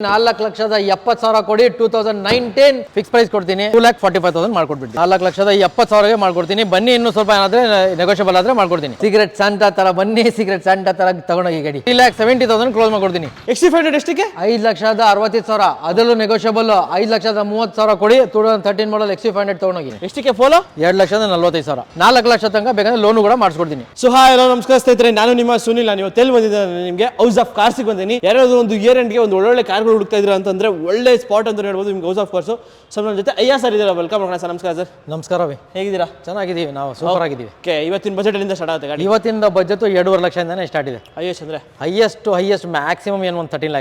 4,70,000 ಕೊಡಿ 2019 fix price ಕೊಡ್ತೀನಿ 2,45,000 ಮಾಡ್ಕೊಡ್ಬಿಟ್ಟು 4,70,000 ಮಾಡ್ಕೊಡ್ತೀನಿ ಬನ್ನಿ ಇನ್ನು ಸ್ವಲ್ಪ ಏನಾದ್ರೆ ನೆಗೋಷಿಯಬಲ್ ಆದ್ರೆ ಮಾಡ್ಕೊಡ್ತೀನಿ ಸೀಕ್ರೆಟ್ ಸ್ಯಾಂಟಾ ತರ ಬನ್ನಿ ಸೀಕ್ರೆಟ್ ಸ್ಯಾಂಟಾ ತರ ತಗೊಂಡೋಗಿ ಗಾಡಿ 3,70,000 ಕ್ಲೋಸ್ ಮಾಡ್ಕೊಡ್ತೀನಿ XC500 ಎಷ್ಟಕ್ಕೆ 5,65,000 ಅದರಲ್ಲೂ ನೆಗೋಷಿಯಬಲ್ 5,30,000 ಕೊಡಿ 2013 ಮಾಡಲ್ XC500 ತಗೊಂಡೋಗಿ ಎಷ್ಟಕ್ಕೆ ಫೋಲೋ 2,45,000 4 ಲಕ್ಷ ತನಕ ಬೇಕಂದ್ರೆ ಲೋನು ಕೂಡ ಮಾಡಿಸ್ಕೊಡ್ತೀನಿ ಸೊ ಹಾಯ್ ಹಲೋ ನಮಸ್ಕಾರ ಸ್ನೇಹಿತರೆ ನಾನು ನಿಮ್ಮ ಸುನಿಲ್ ನಾನು ಇವತ್ತು ಬಂದಿದ್ದೇನೆ ನಿಮಗೆ ಹೌಸ್ ಆಫ್ ಕಾರ್ಸ್ ಬಂದಿದ್ದೀನಿ ಯಾರಾದ್ರೂ ಒಂದು ಇಯರ್ ಎಂಡ್ಗೆ ಒಂದು ಒಳ್ಳೊಳ್ಳೆ ಕಾರ್ಗಳು ಹುಡುಕ್ತಾ ಇದ್ದೀರಾ ಅಂತಂದ್ರೆ ಒಳ್ಳೆ ಸ್ಪಾಟ್ ಅಂತ ಹೇಳ್ಬೋದು ನಿಮ್ಗೆ ಹೌಸ್ ಆಫ್ ಕಾರ್ಸ್ ಸೊ ನನ್ನ ಜೊತೆ ಅಯ್ಯ ಸರ್ ಇದ್ದೀರಾ ವೆಲ್ಕಮ್ ಮಾಡೋಣ ಸರ್ ನಮಸ್ಕಾರ ಸರ್ ನಮಸ್ಕಾರ ಹೇಗಿದ್ದೀರಾ ಚೆನ್ನಾಗಿದ್ದೀವಿ ನಾವು ಸೂಪರ್ ಆಗಿದ್ದೀವಿ ಓಕೆ ಇವತ್ತಿನ ಬಜೆಟ್ ಎಲ್ಲಿಂದ ಸ್ಟಾರ್ಟ್ ಆಗುತ್ತೆ ಗಾಡಿ ಇವತ್ತಿನ ಬಜೆಟ್ 2.5 ಲಕ್ಷದಿಂದಾನೇ ಸ್ಟಾರ್ಟ್ ಇದೆ ಹೈಯೆಸ್ಟ್ ಅಂದ್ರೆ ಹೈಯೆಸ್ಟ್ ಮ್ಯಾಕ್ಸಿಮಮ್ ಏನು ಒಂದು 13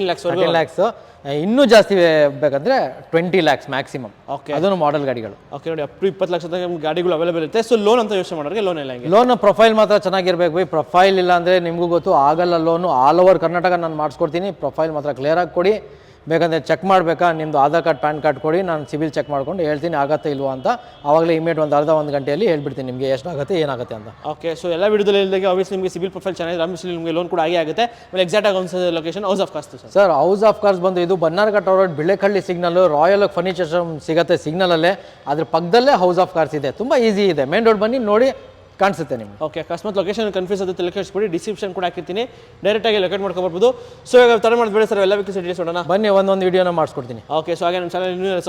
lakhs 13 lakhs ಇನ್ನೂ ಜಾಸ್ತಿ ಬೇಕಂದ್ರೆ 20 lakhs ಮ್ಯಾಕ್ಸಿಮಮ್ ಓಕೆ ಅದನ್ನು ಮಾಡೆಲ್ ಗಾಡಿಗಳು ಓಕೆ ನೋಡಿ ಅಪ್ ಟು 20 ಲಕ್ಷ ತನಕ ಗಾಡಿಗಳು ಅವೈಲೇಬಲ್ ಇರುತ್ತೆ ಸೊ ಲೋನ್ ಅಂತ ಯೋಚನೆ ಮಾಡೋರಿಗೆ ಲೋನ್ ಇಲ್ಲ ಹಿಂಗೆ ಲೋನ್ ಪ್ರೊಫೈಲ್ ಮಾತ್ರ ಚೆನ್ನಾಗಿರ್ಬೇಕು ಬೈ ಪ್ರೊಫೈಲ್ ಇಲ್ಲ ಅಂದ್ರೆ ನಿಮಗೂ ಗೊತ್ತು ಆಗಲ್ಲ ಲೋನು ಆಲ್ ಓವರ್ ಕರ್ನಾಟಕ ನಾನು ಮಾಡಿಸ್ಕೊಡ್ತೀನಿ ಪ್ರೊಫೈಲ್ ಮಾತ್ರ ಕ್ಲಿಯರ್ ಆಗಿ ಕೊಡಿ ಬೇಕಂದ್ರೆ ಚೆಕ್ ಮಾಡಬೇಕಾ ನಿಮ್ಮದು ಆಧಾರ್ ಕಾರ್ಡ್ ಪ್ಯಾನ್ ಕಾರ್ಡ್ ಕೊಡಿ ನಾನು ಸಿಬಿಲ್ ಚೆಕ್ ಮಾಡ್ಕೊಂಡು ಹೇಳ್ತೀನಿ ಆಗತ್ತೆ ಇಲ್ವಾ ಅಂತ ಆವಾಗಲೇ ಇಮಿಡಿಯೇಟ್ ಒಂದು ಗಂಟೆಯಲ್ಲಿ ಹೇಳ್ಬಿಡ್ತೀನಿ ನಿಮಗೆ ಎಷ್ಟಾಗುತ್ತೆ ಏನಾಗುತ್ತೆ ಅಂತ ಓಕೆ ಸೊ ಎಲ್ಲ ವಿಡಿಯೋದಲ್ಲಿ ಹೇಳಿದಾಗ ಆಬ್ವಿಯಸ್ಲಿ ನಿಮಗೆ ಸಿಬಿಲ್ ಪ್ರೊಫೈಲ್ ಚೆನ್ನಾಗಿದೆ ಆಬ್ವಿಯಸ್ಲಿ ನಿಮಗೆ ಲೋನ್ ಕೂಡ ಆಗೇ ಆಗುತ್ತೆ ಆಮೇಲೆ ಎಕ್ಸಾಕ್ಟ್ ಆಗಿ ಒಂದು location house of cars sir house of cars ಬಂದು ಇದು Bannerghatta road Bilekahalli signal royal furniture ಸಿಗುತ್ತೆ ಸಿಗ್ನಲಲ್ಲೇ ಅದ್ರ ಪಕ್ಕದಲ್ಲೇ ಹೌಸ್ ಆಫ್ ಕಾರ್ಸ್ ಇದೆ ತುಂಬ ಈಸಿ ಇದೆ ಮೇನ್ ರೋಡ್ ಬನ್ನಿ ನೋಡಿ ಕಾಣಿಸುತ್ತೆ ನಿಮ್ಗೆ ಓಕೆ ಅಕಸ್ಮಾತ್ ಲೊಕೇಶನ್ ಕನ್ಫ್ಯೂಸ್ ಆಗುತ್ತೆ ಲೊಕೇಶನ್ ಡಿಸ್ಕ್ರಿಪ್ಷನ್ ಕೂಡ ಹಾಕಿರ್ತೀನಿ ಡೈರೆಕ್ಟಾಗಿ ಲೊಕೇಟ್ ಮಾಡ್ಕೊಬರ್ಬೋದು ಸೊ ಇವಾಗ ತರ ಮಾಡಿದ್ಬೇಡಿ ಸರ್ ಎಲ್ಲ ವೆಹಿಕಲ್ಸ್ ಡೀಟೇಲ್ಸ್ ನೋಡೋಣ ಬನ್ನಿ ಒಂದೊಂದು ವಿಡಿಯೋನ ಮಾಡಿಸ್ಕೊಡ್ತೀನಿ ಓಕೆ ಸೊ ಹಾಗೆ ನಮ್ಮ ಚಾನಲ್ ಇನ್ನೂ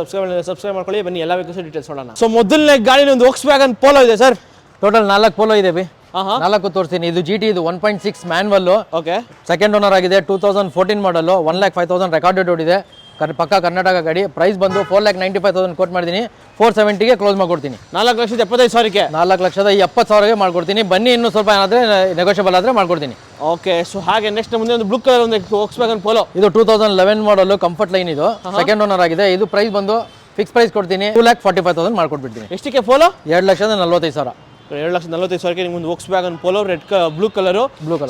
ಸಬ್ಸ್ಕ್ರೈಬ್ ಮಾಡ್ಕೊಳ್ಳಿ ಬನ್ನಿ ಎಲ್ಲ ವೆಹಿಕಲ್ಸ್ ಡೀಟೇಲ್ಸ್ ನೋಡೋಣ ಸೊ ಮೊದಲನೇ ಗಾಡಿ ಒಂದು Volkswagen Polo ಇದೆ ಸರ್ ಟೋಟಲ್ 4 ಪೋಲೋ ಇದೆ ಬಿ 4 ತೋರಿಸ್ತೀನಿ ಇದು GT ಇದು 1.6 ಮ್ಯಾನ್ವಲ್ ಓಕೆ ಸೆಕೆಂಡ್ ಓನರ್ ಆಗಿದೆ 2014 ಮಾಡಲ್ 1,05,000 ರೆಕಾರ್ಡೆಡ್ ಓಡಿದೆ ಪಕ್ಕ ಕರ್ನಾಟಕ ಗಾಡಿ ಪ್ರೈಸ್ ಬಂದು 4,95,000 ಕೋಟ್ ಮಾಡಿದ್ದೀನಿ 470ಗೆ ಕ್ಲೋಸ್ ಮಾಡ್ಕೊಡ್ತೀನಿ 4,75,000ಕ್ಕೆ 4,70,000 ಮಾಡ್ಕೊಡ್ತೀನಿ ಬನ್ನಿ ಇನ್ನು ಸ್ವಲ್ಪ ಏನಾದ್ರೆ ನೆಗೋಷಿಯಬಲ್ ಆದ್ರೆ ಮಾಡ್ಕೊಡ್ತೀನಿ ಓಕೆ ಸೊ ಹಾಗೆ ನೆಕ್ಸ್ಟ್ ಮುಂದೆ ಒಂದು ಬ್ಲೂ ಕಲರ್ ಒಂದು Volkswagen Polo ಇದು 2011 ಮಾಡಲ್ ಕಂಫರ್ಟ್ ಲೈನ್ ಇದು ಸೆಕೆಂಡ್ ಓನರ್ ಆಗಿದೆ ಇದು ಪ್ರೈಸ್ ಬಂದು ಫಿಕ್ಸ್ ಪ್ರೈಸ್ ಕೊಡ್ತೀನಿ 2,45,000 ಮಾಡ್ಕೊಡ್ಬಿಡ್ತೀನಿ ಎಷ್ಟಕ್ಕೆ ಪೋಲೋ 2,45,000 2,45,000ಕ್ಕೆ ನಿಮ್ಗೆ ಒಂದು Volkswagen Polo red blue colour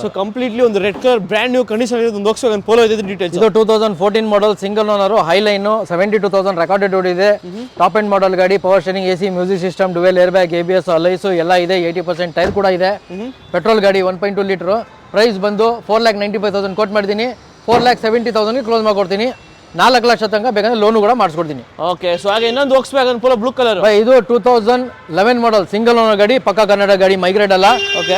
so completely ಒಂದು red colour brand new condition ಇದೆ ಒಂದು Volkswagen Polo ಇದೆ ಡೀಟೇಲ್ಸ್ ಇದು 2014 model single owner high line 72,000 recorded ಓಡಿದೆ ಟಾಪ್ ಎಂಡ್ ಮಾಡಲ್ ಗಾಡಿ power steering AC music system dual air bag ABS alloys ಎಲ್ಲ ಇದೆ 80% tyre ಕೂಡ ಇದೆ ಪೆಟ್ರೋಲ್ ಗಾಡಿ 1.2 ಲೀಟರ್ ಪ್ರೈಸ್ ಬಂದು 4,95,000 ಕೋಟ್ ಮಾಡಿದ್ದೀನಿ 4,70,000ಗೆ ಕ್ಲೋಸ್ ಮಾಡ್ಕೊಡ್ತೀನಿ 4 ಲಕ್ಷ ತನಕ ಬೇಕಂದ್ರೆ ಲೋನು ಕೂಡ ಮಾಡಿಸ್ಕೊಡ್ತೀನಿ ಓಕೆ ಸೊ ಹಾಗೆ ಇನ್ನೊಂದು Volkswagen Polo ಬ್ಲೂ ಕಲರ್ ಇದು 2011 ಮಾಡಲ್ ಸಿಂಗಲ್ ಓನರ್ ಗಾಡಿ ಪಕ್ಕ ಕನ್ನಡ ಗಾಡಿ ಮೈಗ್ರೇಟ್ ಅಲ್ಲ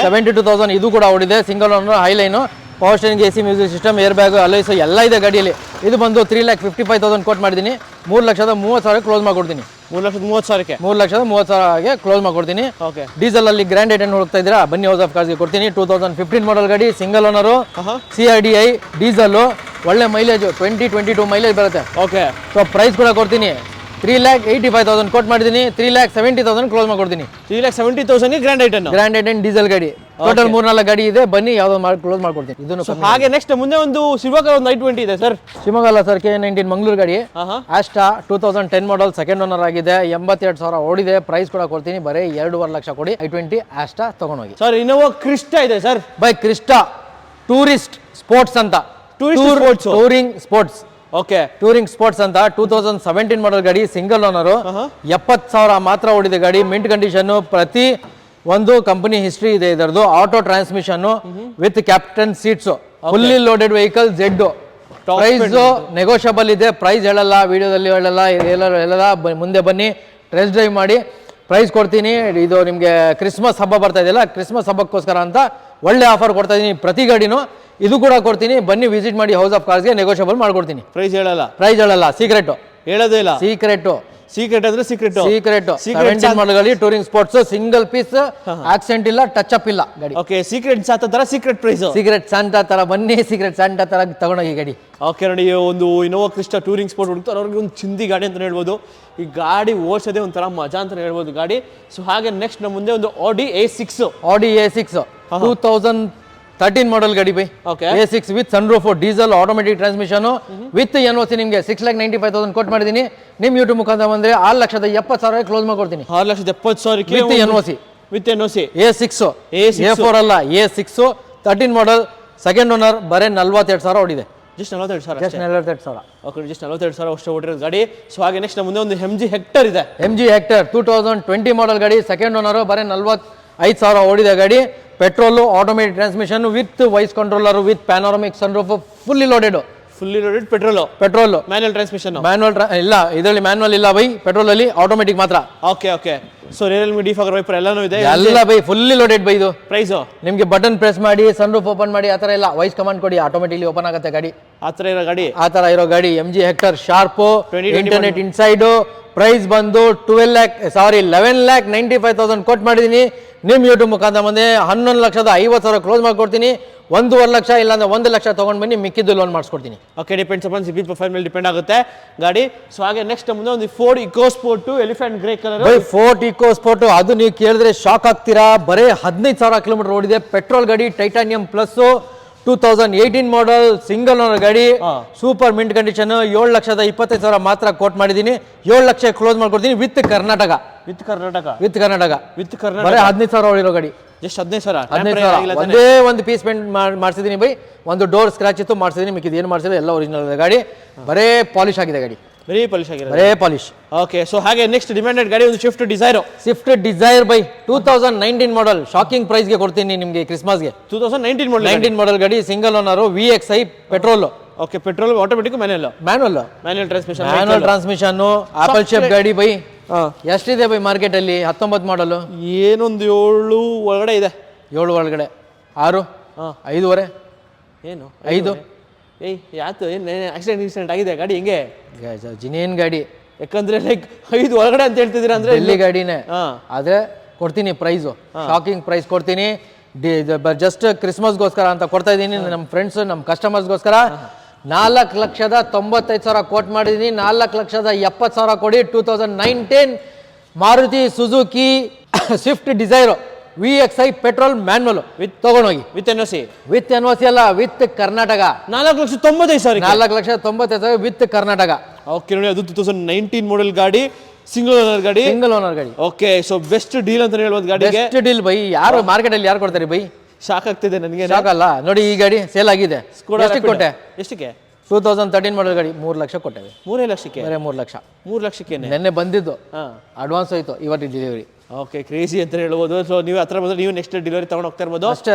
72,000 ಇದು ಕೂಡ ಓಡಿದೆ single owner high line power steering AC music system air bag ಅಲೈಸು ಎಲ್ಲ ಇದೆ ಗಾಡಿಯಲ್ಲಿ ಇದು ಬಂದು 3,55,000 ಕೋಟ್ ಮಾಡಿದ್ದೀನಿ 3,30,000 ಕ್ಲೋಸ್ ಮಾಡ್ಕೊಡ್ತೀನಿ 3,30,000ಕ್ಕೆ 3,30,000ಗೆ ಕ್ಲೋಸ್ ಮಾಡ್ಕೊಡ್ತೀನಿ ಓಕೆ ಡೀಸೆಲ್ ಅಲ್ಲಿ ಗ್ರ್ಯಾಂಡ್ ಐಟನ್ ಹೋಗ್ತಾ ಇದ್ದೀರಾ ಬನ್ನಿ ಹೌಸ್ ಆಫ್ ಕಾರ್ಸ್ಗೆ ಕೊಡ್ತೀನಿ 2015 ಮಾಡಲ್ ಗಾಡಿ ಸಿಂಗಲ್ ಓನರು CRDI ಡೀಸೆಲ್ ಒಳ್ಳೆ ಮೈಲೇಜ್ 22 ಮೈಲೇಜ್ ಬರುತ್ತೆ ಓಕೆ ಸೊ ಪ್ರೈಸ್ ಕೂಡ ಕೊಡ್ತೀನಿ 3,85,000 ಕೋಟ್ ಮಾಡಿದ್ದೀನಿ 3,70,000 ಕ್ಲೋಸ್ ಮಾಡ್ಕೊಡ್ತೀನಿ 3,70,000ಗೆ ಗ್ರ್ಯಾಂಡ್ ಐಟನ್ ಡೀಸೆಲ್ ಗಾಡಿ ಟೋಟಲ್ 3-4 ಗಾಡಿ ಇದೆ ಬನ್ನಿ ಯಾವ್ದು ಕ್ಲೋಸ್ ಮಾಡ್ಕೊಡ್ತೀನಿ ಇದನ್ನು ಹಾಗೆ ನೆಕ್ಸ್ಟ್ ಮುಂದೆ ಒಂದು ಶಿವಮೊಗ್ಗ ಒಂದು i20 ಇದೆ ಸರ್ ಶಿವಮೊಗ್ಗ ಅಲ್ಲ ಸರ್ K19 ಮಂಗಳೂರು ಗಾಡಿ ಆಸ್ಟಾ 2010 ಮಾಡಲ್ ಸೆಕೆಂಡ್ ಓನರ್ ಆಗಿದೆ 82,000 ಓಡಿದೆ ಪ್ರೈಸ್ ಕೂಡ ಕೊಡ್ತೀನಿ ಬರೀ 2.5 ಲಕ್ಷ ಕೊಡಿ i20 ಆಸ್ಟಾ ತಗೊಂಡೋಗಿ ಸರ್ ಇನ್ನೋವಾ ಕ್ರಿಸ್ಟಾ ಇದೆ ಸರ್ ಬೈ ಕ್ರಿಸ್ಟಾ ಟೂರಿಸ್ಟ್ ಸ್ಪೋರ್ಟ್ಸ್ ಅಂತ touring sports okay touring sports ಅಂತ 2017 ಮಾಡಲ್ ಗಾಡಿ ಸಿಂಗಲ್ ಓನರು 70,000 ಮಾತ್ರ ಓಡಿದೆ ಗಾಡಿ ಮಿಂಟ್ ಕಂಡೀಷನ್ ಪ್ರತಿ ಒಂದು ಕಂಪನಿ ಹಿಸ್ಟ್ರಿ ಇದೆ ಇದರದು auto transmission with captain seats fully loaded vehicle Z price negotiable ಇದೆ ಪ್ರೈಸ್ ಹೇಳಲ್ಲ ವಿಡಿಯೋದಲ್ಲಿ ಹೇಳಲ್ಲ ಮುಂದೆ ಬನ್ನಿ ಟೆಸ್ಟ್ ಡ್ರೈವ್ ಮಾಡಿ ಪ್ರೈಸ್ ಕೊಡ್ತೀನಿ ಇದು ನಿಮಗೆ ಕ್ರಿಸ್ಮಸ್ ಹಬ್ಬ ಬರ್ತಾ ಇದೆಯಲ್ಲ ಕ್ರಿಸ್ಮಸ್ ಹಬ್ಬಕ್ಕೋಸ್ಕರ ಅಂತ ಒಳ್ಳೆ ಆಫರ್ ಕೊಡ್ತಾ ಇದೀನಿ ಪ್ರತಿ ಗಾಡಿನೂ ಇದು ಕೂಡ ಕೊಡ್ತೀನಿ ಬನ್ನಿ ವಿಸಿಟ್ ಮಾಡಿ ಹೌಸ್ ಆಫ್ ಕಾರ್ಸ್ಗೆ ನೆಗೋಷಿಯಬಲ್ ಮಾಡ್ಕೊಡ್ತೀನಿ ಪ್ರೈಸ್ ಹೇಳಲ್ಲ ಸೀಕ್ರೆಟ್ ಹೇಳೋದೇ ಇಲ್ಲ ಸೀಕ್ರೆಟ್ ಅಂದ್ರೆ ಸೀಕ್ರೆಟ್ 17 ಮಾಡಲ್ಗಳಲ್ಲಿ touring sports single piece accident ಇಲ್ಲ ಟಚ್ ಅಪ್ ಇಲ್ಲ ಗಾಡಿ ಓಕೆ ಸೀಕ್ರೆಟ್ ಸಾತ ತರ ಸೀಕ್ರೆಟ್ ಪ್ರೈಸ್ ಸೀಕ್ರೆಟ್ ಸ್ಯಾಂಟಾ ತರ ಬನ್ನಿ ಸೀಕ್ರೆಟ್ ಸ್ಯಾಂಟಾ ತರ ತಗೊಂಡೋಗಿ ಗಾಡಿ ಓಕೆ ನೋಡಿ ಒಂದು ಇನ್ನೋವಾ ಕ್ರಿಸ್ಟಾ ಟೂರಿಂಗ್ ಸ್ಪೋರ್ಟ್ ಹುಡುಕ್ತಾರೆ ಅವ್ರಿಗೆ ಒಂದು ಚಿಂದಿ ಗಾಡಿ ಅಂತ ಹೇಳ್ಬೋದು ಈ ಗಾಡಿ ಓಡಿಸೋದೇ ಒಂಥರ ಮಜಾ ಅಂತ ಹೇಳ್ಬೋದು ಗಾಡಿ ಸೊ ಹಾಗೆ ನೆಕ್ಸ್ಟ್ ನಮ್ಮ ಮುಂದೆ ಒಂದು Audi A6 2013 ಮಾಡಲ್ ಗಾಡಿ by A6 with sunroof diesel automatic transmission with NOC ನಿಮಗೆ 6,95,000 ಕೋಟ್ ಮಾಡಿದ್ದೀನಿ ನಿಮ್ ಯೂಟ್ಯೂಬ್ ಮುಖಾಂತರ ಬಂದ್ರೆ 6,70,000 ಕ್ಲೋಸ್ ಮಾಡ್ಕೊಡ್ತೀನಿ 6,70,000 ವಿತ್ NOC A6 A4 ಅಲ್ಲ A6 13 ಮಾಡಲ್ ಸೆಕೆಂಡ್ ಓನರ್ ಬರೇ 42,000 ಓಡಿದೆ ಜಸ್ಟ್ 42,000 ಓಕೆ ಜಸ್ಟ್ 42,000 ಅಷ್ಟು ಓಡಿರೋದು ಗಾಡಿ ಸೊ ಹಾಗೆ ನೆಕ್ಸ್ಟ್ ಮುಂದೆ ಒಂದು MG Hector ಇದೆ MG Hector 2020 ಮಾಡಲ್ ಗಾಡಿ ಸೆಕೆಂಡ್ ಓನರ್ ಬರೇ 45,000 ಓಡಿದೆ ಗಾಡಿ petrol automatic transmission with voice controller with panoramic sunroof fully loaded fully loaded petrol manual transmission ಇಲ್ಲ, ಇದರಲ್ಲಿ ಮ್ಯಾನ್ಯಲ್ ಇಲ್ಲ ಬೈ, ಪೆಟ್ರೋಲ್ ಅಲ್ಲಿ ಆಟೋಮೆಟಿಕ್ ಮಾತ್ರ. ಓಕೆ ಸೊ ರಿಯಲ್ಮಿ D5 ವೈಪರ್ ಎಲ್ಲಾನು ಇದೆ ಎಲ್ಲ ಬೈ, ಫುಲ್ಲಿ ಲೋಡೆಡ್ ಬೈ. ಇದು ಪ್ರೈಸ್ ನಿಮ್ಗೆ ಬಟನ್ ಪ್ರೆಸ್ ಮಾಡಿ ಸನ್ ರೂಫ್ ಓಪನ್ ಮಾಡಿ ಆತರ ಇಲ್ಲ, ವಾಯ್ಸ್ ಕಮಾಂಡ್ ಕೊಡಿ ಆಟೋಮೆಟಿಕ್ಲಿ ಓಪನ್ ಆಗುತ್ತೆ ಗಾಡಿ. ಆತರ ಇರೋ ಗಾಡಿ, ಆತರ ಇರೋ ಗಾಡಿ. MG Hector sharp, internet inside. Price ಬಂದು 11,95,000 ಕೊಟ್ ಮಾಡಿದೀನಿ. ನಿಮ್ ಯೂಟ್ಯೂಬ್ ಮುಖಾಂತರ ಬಂದೆ 11,50,000 ಕ್ಲೋಸ್ ಮಾಡ್ಕೊಡ್ತೀನಿ. 1.5 ಲಕ್ಷ ಇಲ್ಲ ಅಂದ್ರೆ 1 ಲಕ್ಷ ತಗೊಂಡ್ ಬನ್ನಿ, ಮಿಕ್ಕಿದ್ದು ಲೋನ್ ಮಾಡಿಸ್ಕೊಡ್ತೀನಿ. Okay, depends upon CIBIL profile ಮೇಲೆ ಡಿಪೆಂಡ್ ಆಗುತ್ತೆ ಗಾಡಿ. ಸೊ ಹಾಗೆ ನೆಕ್ಸ್ಟ್ ಮುಂದೆ ಒಂದು Ford EcoSport elephant grey colour. Ford EcoSport ಅದು ನೀವು ಕೇಳಿದ್ರೆ ಶಾಕ್ ಆಗ್ತೀರಾ. ಬರೇ 15,000 ಕಿಲೋಮೀಟರ್ ಓಡಿದೆ. ಪೆಟ್ರೋಲ್ ಗಾಡಿ, titanium plus, 2018 model, single owner ಗಾಡಿ, ಸೂಪರ್ ಮಿಂಟ್ ಕಂಡೀಷನ್. 7,25,000 ಮಾತ್ರ ಕೋಟ್ ಮಾಡಿದೀನಿ. 7 ಲಕ್ಷ ಕ್ಲೋಸ್ ಮಾಡ್ಕೊಡ್ತೀನಿ ವಿತ್ ಕರ್ನಾಟಕ. ಬರೀ 15,000 ಓಡಿರೋ ಗಾಡಿ. ಜಸ್ಟ್ 15,000. ಒಂದೇ ಒಂದು ಪೀಸ್ ಪೇಂಟ್ ಮಾಡಿಸಿದೀನಿ ಬೈ. ಒಂದು ಡೋರ್ ಸ್ಕ್ರಾಚ್ ಇತ್ತು, ಮಾಡಿಸಿದೀನಿ. ಮಿಕ್ಕಿದ ಏನು ಮಾಡಿಸಿದ್ರೆ ಎಲ್ಲ ಒರಿಜಿನಲ್ ಗಾಡಿ. ಬರೇ ಪಾಲಿಶ್ ಆಗಿದೆ ಗಾಡಿ, ವೆರಿ ಪಾಲಿಶ್ ಆಗಿದೆ, ಬರೇ ಪಾಲಿಶ್. ಓಕೆ, ಸೊ ಹಾಗೆ ನೆಕ್ಸ್ಟ್ ಡಿಮ್ಯಾಂಡೆಡ್ ಗಾಡಿ ಒಂದು Swift Dzire by 2019 model. Shocking price ಗೆ ಕೊಡ್ತೀನಿ ನಿಮಗೆ ಕ್ರಿಸ್ಮಸ್ಗೆ. 2019 ಮಾಡೆಲ್ ಗಾಡಿ, single owner, VXI petrol. Okay, petrol, automatic, manual transmission, apple shape ಗಾಡಿ ಬೈ. ಎಷ್ಟಿದೆ ಬೈ ಮಾರ್ಕೆಟ್ ಅಲ್ಲಿ? 19 ಮಾಡಲ್, ಏನೊಂದು 7 ಒಳಗಡೆ ಇದೆ. 7 ಒಳಗಡೆ 6, 5.5, ಏನು 5. ಯಾತು ಆಕ್ಸಿಡೆಂಟ್ ಆಗಿದೆ ಗಾಡಿ? ಹೆಂಗೆ ಜಿನೇನ್ ಗಾಡಿ? ಯಾಕಂದ್ರೆ ಲೈಕ್ 5 ಒಳಗಡೆ ಅಂತ ಹೇಳ್ತಿದ್ದೀರಾ ಅಂದ್ರೆ ಇಲ್ಲಿ ಗಾಡಿನೇ. ಆದ್ರೆ ಕೊಡ್ತೀನಿ ಪ್ರೈಸು, ಶಾಕಿಂಗ್ ಪ್ರೈಸ್ ಕೊಡ್ತೀನಿ. ಜಸ್ಟ್ ಕ್ರಿಸ್ಮಸ್ಗೋಸ್ಕರ ಅಂತ ಕೊಡ್ತಾ ಇದ್ದೀನಿ. ನಮ್ಮ ಫ್ರೆಂಡ್ಸ್, ನಮ್ಮ ಕಸ್ಟಮರ್ಸ್ಗೋಸ್ಕರ 4,95,000 ಕೋಟ್ ಮಾಡಿದೀನಿ. 4,70,000 ಕೊಡಿ. 2019 Maruti Suzuki Swift Dzire VXI petrol manual with ತಗೊಂಡೋಗಿ. ವಿತ್ NOC ಅಲ್ಲ, with Karnataka. 4,95,000. 4,95,000 with Karnataka. Okay ನೋಡಿ, ಅದು 2019 ಮಾಡೆಲ್ ಗಾಡಿ, ಸಿಂಗಲ್ ಓನರ್ ಗಾಡಿ. ಓಕೆ, ಸೊ ಬೆಸ್ಟ್ ಡೀಲ್ ಅಂತ ಹೇಳ್ಬೋದು ಗಾಡಿಗೆ. Best deal by. ಯಾರು ಮಾರ್ಕೆಟ್ ಅಲ್ಲಿ ಯಾರು ಕೊಡ್ತಾರೆ ಬೈ? ಶಾಕ್ ಆಗ್ತಿದೆ ನನಗೆ. ಶಾಕ್ ಅಲ್ಲ ನೋಡಿ, ಈ ಗಾಡಿ ಸೇಲ್ ಆಗಿದೆ. ಎಷ್ಟಕ್ಕೆ ಕೊಟ್ಟೆ? ಎಷ್ಟಕ್ಕೆ? 2013 ಮಾಡೆಲ್ ಗಾಡಿ 3 ಲಕ್ಷ ಕೊಟ್ಟೆವೆ. 3 ಲಕ್ಷಕ್ಕೆ? 3 ಲಕ್ಷ. 3 ಲಕ್ಷಕ್ಕೆ ನೆನ್ನೆ ಬಂದಿದ್ದು, ಅಡ್ವಾನ್ಸ್ ಹೋಯ್ತು, ಇವತ್ತು ಡೆಲಿವರಿ. ಓಕೆ, ಕ್ರೇಜಿ ಅಂತ ಹೇಳ್ಬೋದು. ಸೊ ನೀವು ಹತ್ರ ಬಂದ್ರೆ ನೀವು ನೆಕ್ಸ್ಟ್ ಡೆಲಿವರಿ ತಗೊಂಡು ಹೋಗ್ತಾ ಇರ್ಬೋದು. ಅಷ್ಟೇ.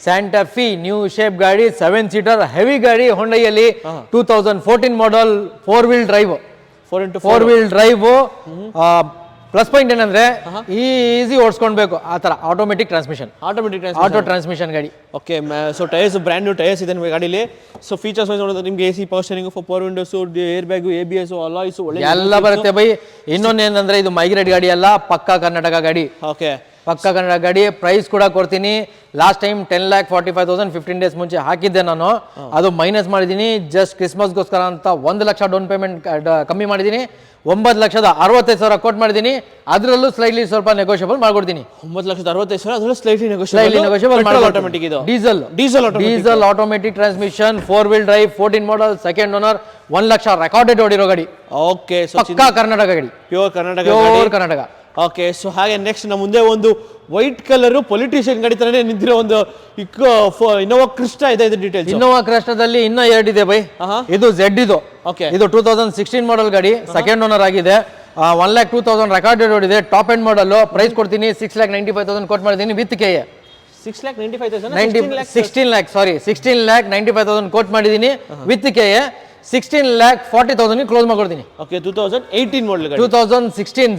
ಸ್ಯಾಂಟಾ ಫಿ ನ್ಯೂ ಶೇಪ್ ಗಾಡಿ, 7 ಸೀಟರ್ ಹೆವಿ ಗಾಡಿ. ಹೊಂಡೈಯಲ್ಲಿ 2014 model, 4 wheel drive. 4 wheel drive. Plus point ಏನಂದ್ರೆ ಈಸಿ ಓಡಿಸ್ಕೊಳ್ಬೇಕು, ಆ ತರ. ಆಟೋಮೆಟಿಕ್ ಟ್ರಾನ್ಸ್ಮಿಷನ್, ಆಟೋ ಟ್ರಾನ್ಸ್ಮಿಷನ್ ಗಾಡಿ. Okay, so tyres brand new tyres ಇದೆ ನಿಮಗೆ ಗಾಡಿಲಿ. ಸೊ ಫೀಚರ್ಸ್ ವೈಸ್ ನೋಡಿದ್ರೆ ನಿಮಗೆ AC, power steering, power Windows, air bag, ABS, alloys ಎಲ್ಲ ಬರುತ್ತೆ ಬೈ. ಇನ್ನೊಂದೇನಂದ್ರೆ ಇದು ಮೈಗ್ರೇಟ್ ಗಾಡಿ ಅಲ್ಲ, ಪಕ್ಕಾ ಕರ್ನಾಟಕ ಗಾಡಿ. ಓಕೆ, ಪಕ್ಕಾ ಕನ್ನಡ ಗಾಡಿ. ಪ್ರೈಸ್ ಕೂಡ ಕೊಡ್ತೀನಿ. ಲಾಸ್ಟ್ ಟೈಮ್ 10,45,000 15 ಡೇಸ್ ಮುಂಚೆ ಹಾಕಿದ್ದೆ ನಾನು, ಅದು ಮೈನಸ್ ಮಾಡಿದ್ದೀನಿ. ಜಸ್ಟ್ ಕ್ರಿಸ್ಮಸ್ಗೋಸ್ಕರ ಅಂತ 1 ಲಕ್ಷ ಡೌನ್ ಪೇಮೆಂಟ್ ಕಮ್ಮಿ ಮಾಡಿದ್ದೀನಿ. 9,65,000 ಕೋಟ್ ಮಾಡಿದ್ದೀನಿ. ಅದರಲ್ಲೂ ಸ್ಲೈಟ್ಲಿ ಸ್ವಲ್ಪ ನೆಗೋಷಿಯಬಲ್ ಮಾಡ್ಕೊಡ್ತೀನಿ. 9,65,000 ಅದರಲ್ಲೂ ಸ್ಲೈಟ್ಲಿ ನೆಗೋಷಿಯಬಲ್. ಆಟೋಮೆಟಿಕ್ ಇದು diesel automatic transmission, 4 wheel drive, 14 model, second owner, 1 lakh recorded ಓಡಿರೋ ಗಾಡಿ. ಓಕೆ, ಪಕ್ಕಾ ಕರ್ನಾಟಕ ಗಾಡಿ, ಪ್ಯೂರ್ ಕರ್ನಾಟಕ. ಓಕೆ, ಸೊ ಹಾಗೆ ನೆಕ್ಸ್ಟ್ ನಮ್ಮ ಮುಂದೆ ಒಂದು ವೈಟ್ ಕಲರ್ ಪೊಲಿಟಿಷಿಯನ್ ಗಾಡಿ ತರನೇ ನಿಂತಿರೋ ಒಂದು ಇನೋವಾ ಕ್ರಿಸ್ಟಾ ಇದೆ. ಇದು ಡೀಟೇಲ್ಸ್. ಇನೋವಾ ಕ್ರಿಸ್ಟಾದಲ್ಲಿ ಇನ್ನ 2 ಇದೆ ಬೈ. ಇದು Z ಇದು. ಓಕೆ, ಇದು 2016 ಮಾಡೆಲ್ ಗಾಡಿ, ಸೆಕೆಂಡ್ ಓನರ್ ಆಗಿದೆ. 1,02,000 ರೆಕಾರ್ಡೆಡ್ ಓಡಿದೆ. ಟಾಪ್ ಎಂಡ್ ಮಾಡಲ್. ಪ್ರೈಸ್ ಕೊಡ್ತೀನಿ 6,95,000 ಕೊಟ್ ಮಾಡಿದ್ದೀನಿ ವಿತ್ KA. 16,95,000 ಕೋಟ್ ಮಾಡಿದ್ದೀನಿ ವಿತ್ KA. 16,40,000 ಕ್ಲೋಸ್ ಮಾಡ್ಕೊಡ್ತೀನಿ. ಓಕೆ, 2018 ಮಾಡೆಲ್ ಗಾಡಿ. 2016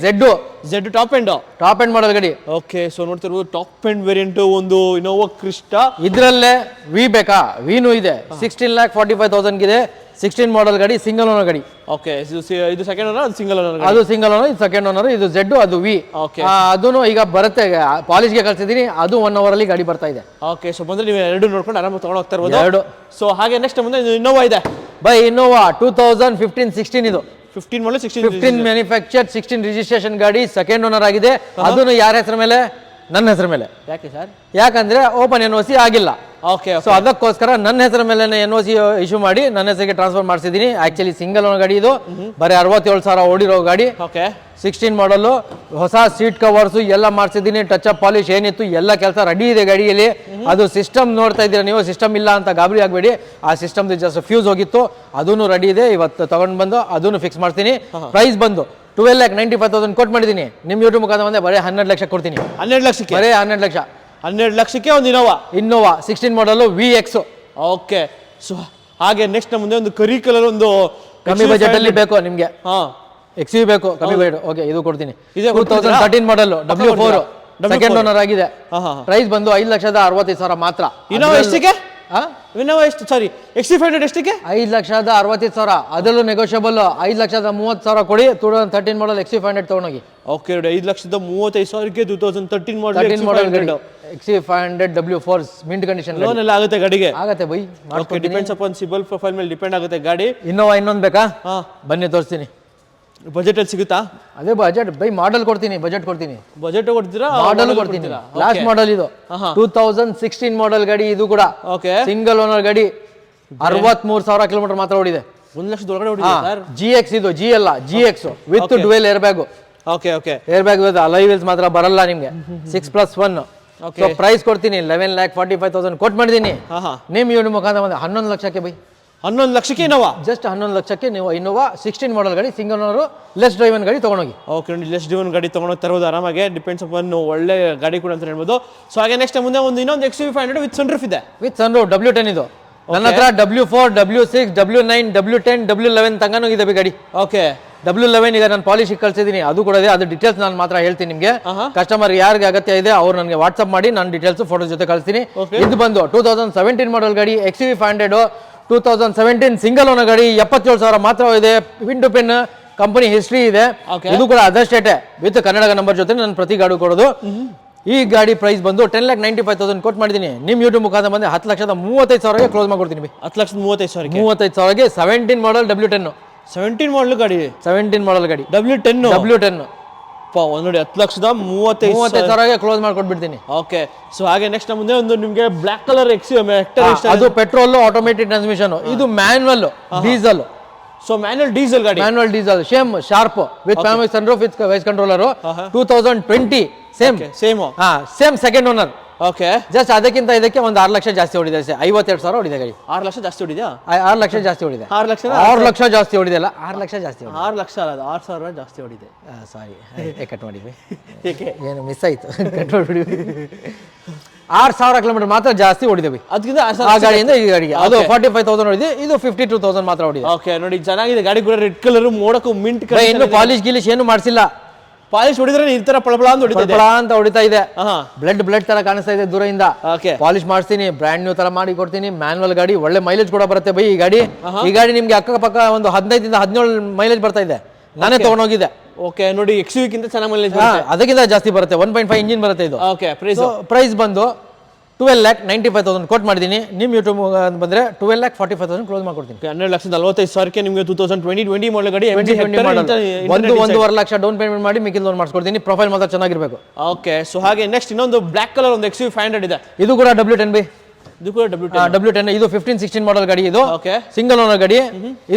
Z ಟಾಪ್ ಎಂಡ್ ಮಾಡೆಲ್ ಗಾಡಿ. ಓಕೆ, ಸೊ ನೋಡ್ತಿರ್ಬೋದು ಟಾಪ್ ಎಂಡ್ ವೇರಿಯಂಟ್ ಒಂದು ಇನೋವಾ ಕ್ರಿಸ್ಟಾ. ಇದ್ರಲ್ಲೇ ವಿ ಬೇಕಾ? ವಿನೂ ಇದೆ. 16,45,000 ಇದೆ. 16 ಮಾಡೆಲ್ ಗಾಡಿ, ಸಿಂಗಲ್ ಓನರ್ ಗಾಡಿ. ಓಕೆ, ಇದು ಸೆಕೆಂಡ್ ಓನರ್, ಅದು ಸಿಂಗಲ್ ಓನರ್. ಅದು ಸಿಂಗಲ್ ಓನರ್, ಇದು ಸೆಕೆಂಡ್ ಓನರ್. ಇದು Z, ಅದು ವಿ. ಓಕೆ, ಅದನ್ನು ಈಗ ಬರುತ್ತೆ, ಪಾಲಿಶ್ಗೆ ಕಳ್ಸಿದೀನಿ. ಅದು 1 ಅವರ್ ಅಲ್ಲಿ ಗಾಡಿ ಬರ್ತಾ ಇದೆ. ಓಕೆ, ಸೊ ಬಂದ್ರೆ ನೀವು 2 ನೋಡ್ಕೊಂಡು ಆರಾಮಾಗಿ ತಗೊಂಡು ಹೋಗ್ತಾ ಇರ್ಬೋದು. ಸೊ ಹಾಗೆ ನೆಕ್ಸ್ಟ್ ಮುಂದೆ ಇನ್ನೋವಾ ಇದೆ ಬೈ. ಇನ್ನೋವಾ 2015-16 ಇದು. 15 ಮಾಡಲ್, 15 ಮ್ಯಾನುಫ್ಯಾಕ್ಚರ್, 16 ರಿಜಿಸ್ಟ್ರೇಷನ್ ಗಾಡಿ, ಸೆಕೆಂಡ್ ಓನರ್ ಆಗಿದೆ. ಅದನ್ನು ಯಾರ ಹೆಸರು ಮೇಲೆ? ನನ್ನ ಹೆಸರು ಮೇಲೆ. ಯಾಕೆ ಸರ್? ಯಾಕಂದ್ರೆ ಓಪನ್ NOC ಆಗಿಲ್ಲ. ಓಕೆ, ಸೊ ಅದಕ್ಕೋಸ್ಕರ ನನ್ನ ಹೆಸರ ಮೇಲೆ NOC ಇಶ್ಯೂ ಮಾಡಿ ನನ್ನ ಹೆಸರಿಗೆ ಟ್ರಾನ್ಸ್ಫರ್ ಮಾಡಿಸಿದೀನಿ. ಆಕ್ಚುಲಿ ಸಿಂಗಲ್ ಓನರ್ ಗಾಡಿ ಇದು. ಬರೀ 67,000 ಓಡಿರೋ ಗಾಡಿ. ಓಕೆ, 16 ಮಾಡಲ್. ಹೊಸ ಸೀಟ್ ಕವರ್ಸ್ ಎಲ್ಲ ಮಾಡಿಸಿದ್ದೀನಿ. ಟಚ್ ಅಪ್ ಪಾಲಿಶ್ ಏನಿತ್ತು ಎಲ್ಲ ಕೆಲಸ ರೆಡಿ ಇದೆ ಗಾಡಿಯಲ್ಲಿ. ಅದು ಸಿಸ್ಟಮ್ ನೋಡ್ತಾ ಇದ್ದೀರಾ ನೀವು. ಸಿಸ್ಟಮ್ ಇಲ್ಲ ಅಂತ ಗಾಬರಿ ಆಗಬೇಡಿ. ಆ ಸಿಸ್ಟಮ್ ಜಸ್ಟ್ ಫ್ಯೂಸ್ ಹೋಗಿತ್ತು, ಅದನ್ನು ರೆಡಿ ಇದೆ. ಇವತ್ತು ತಗೊಂಡು ಬಂದು ಅದನ್ನು ಫಿಕ್ಸ್ ಮಾಡ್ತೀನಿ. ಪ್ರೈಸ್ ಬಂದು 12,95,000 ಕೋಟ್ ಮಾಡಿದ್ದೀನಿ. ನಿಮ್ಮ ಯೂಟ್ಯೂಬ್ ಮುಖಾಂತರ ಬಂದೆ ಬರೀ 12 ಲಕ್ಷ ಕೊಡ್ತೀನಿ. 12 ಲಕ್ಷಕ್ಕೆ? ಬರೀ 12 ಲಕ್ಷ. 12 ಲಕ್ಷಕ್ಕೆ ಒಂದು ಇನ್ನೋವಾ 16 ಮಾಡಲ್ VX. ಓಕೆ, ಸೊ ಹಾಗೆ ನೆಕ್ಸ್ಟ್ ನಮ್ಮ ಮುಂದೆ ಒಂದು ಕರಿ ಕಲರ್ ಒಂದು ಕಮ್ಮಿ ಬಜೆಟ್ ಅಲ್ಲಿ ಬೇಕು ನಿಮ್ಗೆ, ಹಾ XUV ಬೇಕು ಕಮ್ಮಿ ಬಜೆಟ್. ಓಕೆ, ಇದು ಕೊಡ್ತೀನಿ. ಇದೆ 2013 ಮಾಡಲ್ W4 ಸೆಕೆಂಡ್ ಓನರ್ ಆಗಿದೆ. ಹಾ ಹಾ ಪ್ರೈಸ್ ಬಂದು 5,65,000 ಮಾತ್ರ. ಇನೋವಾ ಎಷ್ಟಿಗೆ? ಇನೋವಾ ಎಷ್ಟು, ಸಾರಿ XC500 ಎಷ್ಟಿಗೆ? 5,65,000. ಅದರಲ್ಲೂ ನೆಗೋಷಿಯಬಲ್. 5,30,000 ಕೊಡಿ. 2013 ಮಾಡಲ್ XC500 ತಗೊಂಡೋಗಿ. ಓಕೆ ನೋಡಿ, 5,35,000ಕ್ಕೆ 2013 ಮಾಡಲ್ XC500 W4 mint condition. Loan ಎಲ್ಲ ಆಗುತ್ತೆ ಗಾಡಿಗೆ? ಆಗತ್ತೆ by. Okay, depends upon CIBIL profile ಮೇಲೆ ಡಿಪೆಂಡ್ ಆಗುತ್ತೆ ಗಾಡಿ. ಇನ್ನೋವಾ ಇನ್ನೊಂದು ಬೇಕಾ? ಹಾ, ಬನ್ನಿ ತೋರಿಸ್ತೀನಿ. ಬಜೆಟ್ ಅಲ್ಲಿ ಸಿಗುತ್ತಾ? ಅದೇ ಬಜೆಟ್ ಬೈ, ಮಾಡಲ್ ಕೊಡ್ತೀನಿ, ಬಜೆಟ್ ಕೊಡ್ತೀನಿ. ಬಜೆಟ್ ಕೊಡ್ತೀರಾ? ಮಾಡಲ್ ಕೊಡ್ತೀನಿ. ಲಾಸ್ಟ್ ಮಾಡಲ್ ಇದು 2016 ಮಾಡಲ್ ಗಾಡಿ. ಇದು ಕೂಡ ಓಕೆ, ಸಿಂಗಲ್ ಓನರ್ ಗಾಡಿ. 63,000 ಕಿಲೋಮೀಟರ್ ಮಾತ್ರ ಓಡಿದೆ. 1,00,000 ಒಳಗಡೆ ಹೊಡಿದೆ ಸರ್. GX ಇದು, G ಅಲ್ಲ GX with dual air bag. Okay okay, air bag with ಅಲೈ wheels ಮಾತ್ರ ಬರಲ್ಲ ನಿಮ್ಗೆ. 6+1. ಸೊ ಪ್ರೈಸ್ ಕೊಡ್ತೀನಿ 11,45,000 ಕೊಟ್ ಮಾಡಿದೀನಿ. ನೇಮ್ ಯೂನಿಟ್ ಮುಖಾಂತರ 11 ಲಕ್ಷಕ್ಕೆ ಬೈ. 11 ಲಕ್ಷಕ್ಕೆ ಇನೋವಾ? ಜಸ್ಟ್ 11 ಲಕ್ಷಕ್ಕೆ ನೀವು ಇನೋವಾ 16 ಮಾಡಲ್ ಗಾಡಿ, ಸಿಂಗಲ್ ಓನರ್, ಲೆಸ್ ಡ್ರೈವನ್ ಗಾಡಿ ತಗೊಂಡೋಗಿ. ಓಕೆ ನೋಡಿ, ಲೆಸ್ ಡ್ರೈವನ್ ಗಾಡಿ ತಗೊಂಡು ತರೋದು ಆರಾಮಾಗಿ. ಡಿಪೆಂಡ್ಸ್ ಅಪಾನ್ ಒಳ್ಳೆ ಗಾಡಿ ಕೂಡ ಅಂತ ಹೇಳ್ಬೋದು. ಸೊ ಹಾಗೆ ನೆಕ್ಸ್ಟ್ ಮುಂದೆ ಇನ್ನೊಂದು XUV500 ವಿತ್ ಸನ್ರೂಫ್ ಇದೆ. ವಿತ್ ಸನ್ರೂಫ್ W10 ಇದು. ನನ್ನ ಹತ್ರ W4 W6 W9 W10 W11 ತನಕನೂ ಇದೆ ಗಾಡಿ. ಓಕೆ, W11 ಈಗ ನಾನು ಪಾಲಿಶ್ ಕಳ್ಸಿದ್ದೀನಿ, ಅದು ಕೂಡ ಇದೆ. ಅದು ಡೀಟೇಲ್ಸ್ ನಾನು ಮಾತ್ರ ಹೇಳ್ತೀನಿ ನಿಮಗೆ. ಕಸ್ಟಮರ್ ಯಾರಿಗೆ ಅಗತ್ಯ ಇದೆ ಅವ್ರು ನನಗೆ ವಾಟ್ಸ್ಆಪ್ ಮಾಡಿ, ನಾನು ಡೀಟೇಲ್ಸ್ ಫೋಟೋ ಜೊತೆ ಕಳಿಸ್ತೀನಿ. ಇದು ಬಂದು 2017 ಮಾಡಲ್ ಗಾಡಿ XUV500 2017 ಸಿಂಗಲ್ ಓನರ್ ಗಾಡಿ. 77,000 ಮಾತ್ರ ಇದೆ. Pin to pin company history ಇದೆ. ಇದು ಕೂಡ ಅದರ್ ಸ್ಟೇಟೆ ವಿತ್ ಕನ್ನಡ ನಂಬರ್ ಜೊತೆ ನಾನು ಪ್ರತಿ ಗಾಡಿ ಕೊಡೋದು. ಈ ಗಾಡಿ ಪ್ರೈಸ್ ಬಂದು 10,95,000 ಕೊಟ್ ಮಾಡಿದ್ದೀನಿ. ನಿಮ್ ಯೂಟ್ಯೂಬ್ ಮುಖಾಂತರ ಬಂದು 10,35,000ಗೆ ಕ್ಲೋಸ್ ಮಾಡ್ಕೊಡ್ತೀನಿ. 10,35,000 35,000ಗೆ 17 ಮಾಡಲ್ W10. 17 ಮಾಡಲ್ ಗಾಡಿ, 17 ಮಾಡಲ್ ಗಾಡಿ W10 ನೋಡಿ 10,35,000ಗೆ ಕ್ಲೋಸ್ ಮಾಡ್ಕೊಟ್ಬಿಡ್ತೀನಿ. ಓಕೆ, ಸೊ ಹಾಗೆ ನೆಕ್ಸ್ಟ್ ಮುಂದೆ ಒಂದು ನಿಮ್ಗೆ ಬ್ಲಾಕ್ ಕಲರ್ ಅದು ಪೆಟ್ರೋಲ್ ಆಟೋಮೇಟಿಕ್ ಟ್ರಾನ್ಸ್ಮಿಷನ್. ಇದು manual diesel. So manual diesel ಗಾಡಿ, manual diesel same sharp with family sunroof with voice controller. 2020 same second owner. Okay, just ಅದಕ್ಕಿಂತ ಇದಕ್ಕೆ ಒಂದು 6 ಲಕ್ಷ ಜಾಸ್ತಿ ಹೊಡಿದೆ. 52,000 ಹೊಡಿದೆ ಗಾಡಿ. 6 ಲಕ್ಷ ಜಾಸ್ತಿ ಹೊಡಿದ್ಯಾ? 6 ಲಕ್ಷ ಜಾಸ್ತಿ ಹೊಡಿದೆ. 6 ಲಕ್ಷ 6 ಲಕ್ಷ ಜಾಸ್ತಿ ಹೊಡಿದೆ ಅಲ್ಲ, 6 ಲಕ್ಷ ಜಾಸ್ತಿ ಹೊಡಿದೆ. 6 ಲಕ್ಷ ಅಲ್ಲ, 6,000 ಜಾಸ್ತಿ ಹೊಡಿದೆ. ಸಾರಿ, ಕಟ್ ಮಾಡಿದ್ವಿ. ಏಕೆ? ಏನು ಮಿಸ್ ಆಯ್ತು, ಕಟ್ ಮಾಡಿಬಿಡಿ. 6,000 ಕಿಲೋಮೀಟರ್ ಮಾತ್ರ ಜಾಸ್ತಿ ಹೊಡಿದೇವಿ ಅದಕ್ಕಿಂತ ಆ ಗಾಡಿಯಿಂದ ಈ ಗಾಡಿಗೆ. ಅದು 45,000 ಹೊಡಿದೆ, ಇದು 52,000 ಮಾತ್ರ ಹೊಡಿದೆ. ಓಕೆ ನೋಡಿ, ಚೆನ್ನಾಗಿದೆ ಗಾಡಿ ಕೂಡ. ರೆಡ್ ಕಲರ್ ಮೋಡಕ್ಕೂ ಮಿಂಟ್ ಕಲರ್. ಇನ್ನು ಪಾಲಿಶ್ ಗಿಲಿಶ್ ಏನು ಮಾಡಿಸಿಲ್ಲ. ಪಾಲಿಶ್ ಹೊಡಿದ್ರೆ ಈ ತರ ಪಳಪಳ ಅಂತ ಹೊಡಿತಿದೆ, ಅಂತ ಹೊಡಿತಾ ಇದೆ. ಬ್ಲಡ್ ತರ ಕಾಣಿಸ್ತಾ ಇದೆ ದೂರದಿಂದ. ಪಾಲಿಶ್ ಮಾಡಿಸ್ತೀನಿ, ಬ್ರ್ಯಾಂಡ್ ನ್ಯೂ ತರ ಮಾಡಿ ಕೊಡ್ತೀನಿ. ಮ್ಯಾನ್ಯುವಲ್ ಗಾಡಿ, ಒಳ್ಳೆ ಮೈಲೇಜ್ ಕೂಡ ಬರುತ್ತೆ ಬೈ. ಈ ಗಾಡಿ ನಿಮ್ಗೆ ಅಕ್ಕಪಕ್ಕ ಒಂದು 15 ಇಂದ 17 ಮೈಲೇಜ್ ಬರ್ತಾ ಇದೆ. ನಾನೇ ತಗೊಂಡೋಗಿದ್ದೆ. ಓಕೆ ನೋಡಿ, XUV ಗಿಂತ ಚೆನ್ನಾಗಿ ಮೈಲೇಜ್ ಬರುತ್ತೆ, ಅದಕ್ಕಿಂತ ಜಾಸ್ತಿ ಬರುತ್ತೆ. 1.5 ಇಂಜಿನ್ ಬರುತ್ತೆ ಇದು. ಓಕೆ, ಪ್ರೈಸ್ ಬಂದು 12,95,000 ಕೊಟ್ ಮಾಡಿದ್ದೀನಿ. ನಿಮ್ ಯೂಟ್ಯೂಬ್ ಬಂದ್ರೆ 12,45,000 ಕ್ಲೋಸ್ ಮಾಡ್ಕೊಡ್ತೀನಿ. 12,45,000ಕ್ಕೆ ನಿಮಗೆ 2020 ಮಾಡಲ್ ಗಾಡಿ. 1.5 ಲಕ್ಷ ಡೌನ್ ಪೇಮೆಂಟ್ ಮಾಡಿ ಮಿಕ್ಕಿದ ಲೋನ್ ಮಾಡಿಸ್ಕೊಡ್ತೀನಿ. ಪ್ರೊಫೈಲ್ ಮಾತ್ರ ಚೆನ್ನಾಗಿರ್ಬೇಕು. ಓಕೆ, ಸೊ ಹಾಗೆ ನೆಕ್ಸ್ಟ್ ಇನ್ನೊಂದು ಬ್ಲಾಕ್ ಕಲರ್ ಒಂದು XUV500 ಇದೆ. ಇದು ಕೂಡ W10 ಬೈ. ಇದು ಕೂಡ W10. ಇದು 15-16 ಮಾಡಲ್ ಗಾಡಿ. ಇದು ಓಕೆ, ಸಿಂಗಲ್ ಓನರ್ ಗಾಡಿ.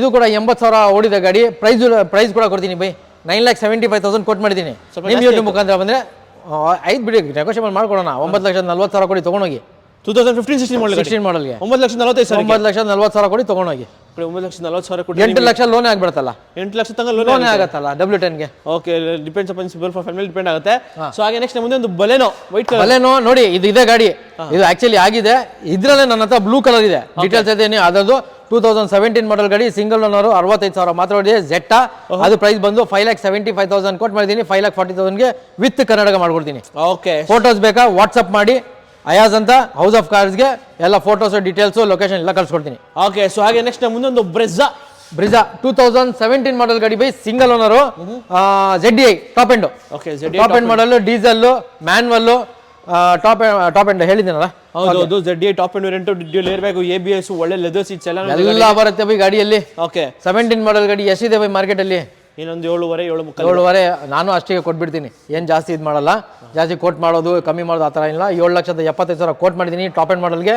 ಇದು ಕೂಡ 80,000 ಓಡಿದ ಗಾಡಿ. ಪ್ರೈಸ್ ಕೂಡ ಕೊಡ್ತೀನಿ ಬೈ. 9,75,000 ಕೊಟ್ ಮಾಡಿದ್ದೀನಿ. ನಿಮ್ ಯೂಟ್ಯೂಬ್ ಮುಖಾಂತರ ಬಂದ್ರೆ ಐದು ಬಿಡಿ, ನೆಗೋಷಿಯೇಬಲ್ ಮಾಡ್ಕೊಡೋಣ. 9,40,000 ಕೊಡಿ ತಗೊಂಡೋಗಿ. 2015-16 ಮಾಡಲ್ಗೆ 9,45,000 ಕೊಡಿ ತಗೊಂಡೋಗಿ. 9,40,000 ಕೊಡಿ. 8 ಲಕ್ಷ ಲೋನ್ ಆಗ್ಬಿಡುತ್ತಲ್ಲ, 8 ಲಕ್ಷ ತನಕ ಲೋನ್ ಆಗತ್ತಲ್ಲ W10ಗೆ. Okay, depends upon CIBIL profile ಮೇಲೆ ಡಿಪೆಂಡ್ ಆಗುತ್ತೆ. ಸೊ ಹಾಗೆ ನೆಕ್ಸ್ಟ್ ಮುಂದೆ ಒಂದು ಬಲೆನೋ ವೈಟ್ ಕಲರ್. ಬಲೆನೋ ನೋಡಿ, ಇದು ಇದೆ ಗಾಡಿ. ಇದು ಆಕ್ಚುಲಿ ಆಗಿದೆ. ಇದ್ರಲ್ಲೇ ನನ್ನ ಹತ್ರ ಬ್ಲೂ ಕಲರ್ ಇದೆ. ಡೀಟೇಲ್ಸ್ ಇದೆ. ಅದರದ್ದು 2017 ಮಾಡಲ್ ಗಾಡಿ, ಸಿಂಗಲ್ ಓನರ್, 65,000 ಮಾತ್ರ ಹೊಡಿದೆ. ಜೆಟ್ಟಾ. ಅದು ಪ್ರೈಸ್ ಬಂದು 5,75,000 ಕೊಟ್ಟು ಮಾಡಿದ್ದೀನಿ. 5,40,000ಗೆ ವಿತ್ ಕನ್ನಡ ಮಾಡ್ಕೊಡ್ತೀನಿ. ಓಕೆ, ಫೋಟೋಸ್ ಬೇಕಾ ವಾಟ್ಸಪ್ ಮಾಡಿ. ಅಯಾಜ್ ಅಂತ ಹೌಸ್ ಆಫ್ ಕಾರ್ಸ್ಗೆ ಎಲ್ಲ ಫೋಟೋಸ್, ಡೀಟೇಲ್ಸ್, ಲೊಕೇಶನ್ ಎಲ್ಲ ಕಳ್ಸ್ಕೊಡ್ತೀನಿ. ಓಕೆ, ಸೊ ಹಾಗೆ ನೆಕ್ಸ್ಟ್ ಮುಂದೆ ಒಂದು ಬ್ರೆಜಾ 2017 ಮಾಡಲ್ ಗಾಡಿ ಬೈ. Single owner, ZDI top end. Okay, top end model, diesel, manual, top end ಹೇಳಿದ್ದೀನಲ್ಲ. ಹೌದು, ZDI top end variant, dual air bag, ABS, ಒಳ್ಳೆ ಲೆದರ್ ಸೀಟ್ಸ್ ಎಲ್ಲ ಬರುತ್ತೆ ಬೈ ಗಾಡಿಯಲ್ಲಿ. ಓಕೆ, 17 ಮಾಡಲ್ ಗಾಡಿ ಎಷ್ಟಿದೆ ಬೈ ಮಾರ್ಕೆಟ್ ಅಲ್ಲಿ? ಇನ್ನೊಂದು 7.5 ನಾನು ಅಷ್ಟಿಗೆ ಕೊಟ್ಬಿಡ್ತೀನಿ. ಏನು ಜಾಸ್ತಿ ಇದು ಮಾಡಲ್ಲ. ಜಾಸ್ತಿ ಕೋಟ್ ಮಾಡೋದು ಕಮ್ಮಿ ಮಾಡೋದು ಆ ಥರ ಇಲ್ಲ. 7,75,000 ಕೋಟ್ ಮಾಡಿದ್ದೀನಿ. ಟಾಪ್ ಎಂಡ್ ಮಾಡಲ್ಗೆ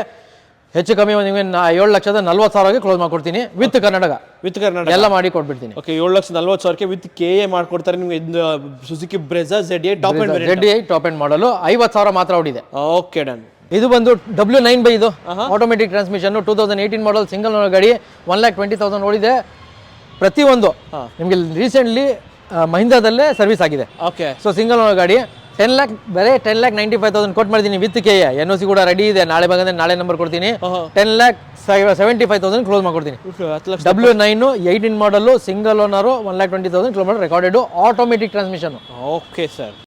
ಹೆಚ್ಚು ಕಮ್ಮಿ ನಿಮಗೆ 7,40,000ಗೆ ಕ್ಲೋಸ್ ಮಾಡ್ಕೊಡ್ತೀನಿ. ವಿತ್ ಕರ್ನಾಟಕ ಎಲ್ಲ ಮಾಡಿ ಕೊಟ್ಬಿಡ್ತೀನಿ. ಓಕೆ, 7,40,000ಕ್ಕೆ ವಿತ್ KA ಮಾಡ್ಕೊಡ್ತಾರೆ ನಿಮಗೆ. Suzuki Brezza ZDI top end ಮಾಡಲು 50,000 ಮಾತ್ರ ಹೊಡಿದೆ. Okay, done. ಇದು ಬಂದು W9 ಬೈ. ಇದು ಆಟೋಮೆಟಿಕ್ ಟ್ರಾನ್ಸ್ಮಿಷನ್, 2018 ಮಾಡಲ್, ಸಿಂಗಲ್ ಓನರ್ ಗಾಡಿ. 1,20,000 ಓಡಿದೆ. ಪ್ರತಿಯೊಂದು ನಿಮಗೆ ರೀಸೆಂಟ್ಲಿ ಮಹಿಂದ್ರಾದಲ್ಲೇ ಸರ್ವಿಸ್ ಆಗಿದೆ. ಓಕೆ, ಸೊ ಸಿಂಗಲ್ ಓನರ್ ಗಾಡಿ. 10 lakh ಬರೀ 10,95,000 ಕೊಟ್ಟು ಮಾಡಿದ್ದೀನಿ ವಿತ್ ಕೆ NOC ಕೂಡ ರೆಡಿ ಇದೆ. ನಾಳೆ ಬಂದ್ರೆ ನಾಳೆ ನಂಬರ್ ಕೊಡ್ತೀನಿ. 10,75,000 ಕ್ಲೋಸ್ ಮಾಡ್ಕೊಡ್ತೀನಿ. 10 ಲಕ್ಷ W9 18 ಮಾಡಲು single owner 1,20,000 kilometre recorded automatic transmission. Okay sir.